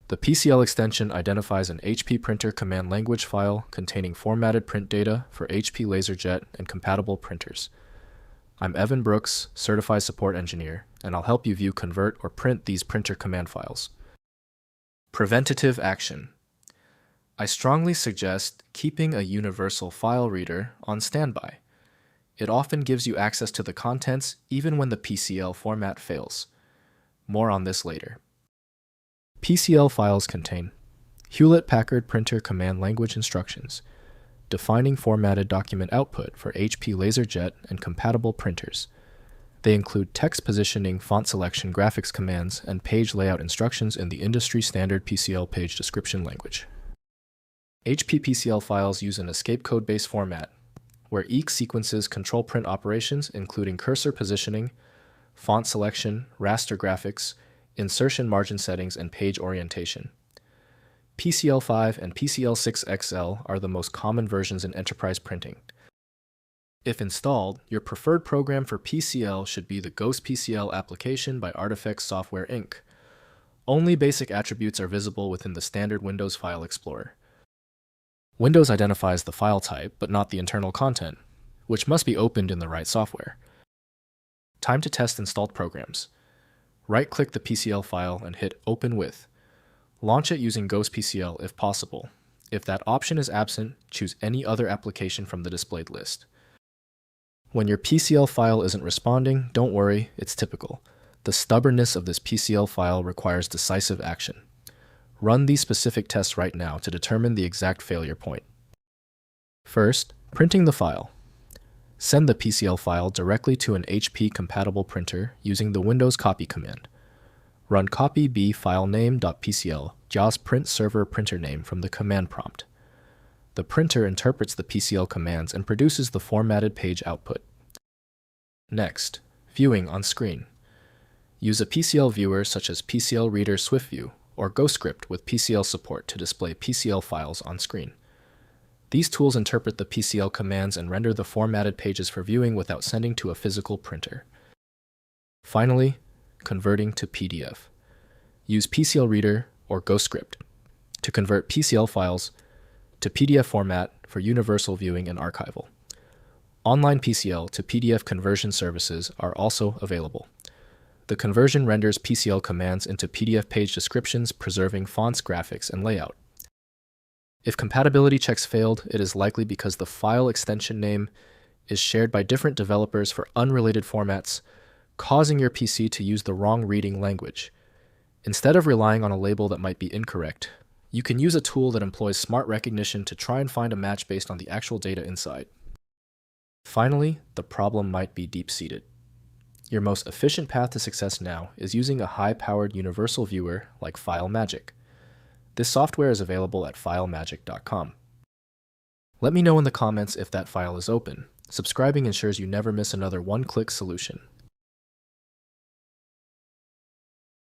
The PCL extension identifies an HP Printer Command Language file containing formatted print data for HP LaserJet and compatible printers. I'm Evan Brooks, Certified Support Engineer, and I'll help you view, convert, or print these printer command files. Preventative action. I strongly suggest keeping a universal file reader on standby. It often gives you access to the contents even when the PCL format fails. More on this later. PCL files contain Hewlett-Packard Printer Command Language instructions, defining formatted document output for HP LaserJet and compatible printers. They include text positioning, font selection, graphics commands, and page layout instructions in the industry standard PCL page description language. HP PCL files use an escape code-based format, where each sequences control print operations including cursor positioning, font selection, raster graphics, insertion margin settings, and page orientation. PCL5 and PCL6 XL are the most common versions in enterprise printing. If installed, your preferred program for PCL should be the Ghost PCL application by Artifacts Software Inc. Only basic attributes are visible within the standard Windows File Explorer. Windows identifies the file type, but not the internal content, which must be opened in the right software. Time to test installed programs. Right-click the PCL file and hit Open With. Launch it using Ghost PCL if possible. If that option is absent, choose any other application from the displayed list. When your PCL file isn't responding, don't worry, it's typical. The stubbornness of this PCL file requires decisive action. Run these specific tests right now to determine the exact failure point. First, printing the file. Send the PCL file directly to an HP-compatible printer using the Windows copy command. Run copy b filename.pcl JAWS print server printer name from the command prompt. The printer interprets the PCL commands and produces the formatted page output. Next, viewing on screen. Use a PCL viewer such as PCL Reader SwiftView or GoScript with PCL support to display PCL files on screen. These tools interpret the PCL commands and render the formatted pages for viewing without sending to a physical printer. Finally, converting to PDF. Use PCL Reader or GoScript to convert PCL files to PDF format for universal viewing and archival. Online PCL to PDF conversion services are also available. The conversion renders PCL commands into PDF page descriptions, preserving fonts, graphics, and layout. If compatibility checks failed, it is likely because the file extension name is shared by different developers for unrelated formats, causing your PC to use the wrong reading language. Instead of relying on a label that might be incorrect, you can use a tool that employs smart recognition to try and find a match based on the actual data inside. Finally, the problem might be deep-seated. Your most efficient path to success now is using a high-powered universal viewer like FileMagick. This software is available at filemagick.com. Let me know in the comments if that file is open. Subscribing ensures you never miss another one-click solution.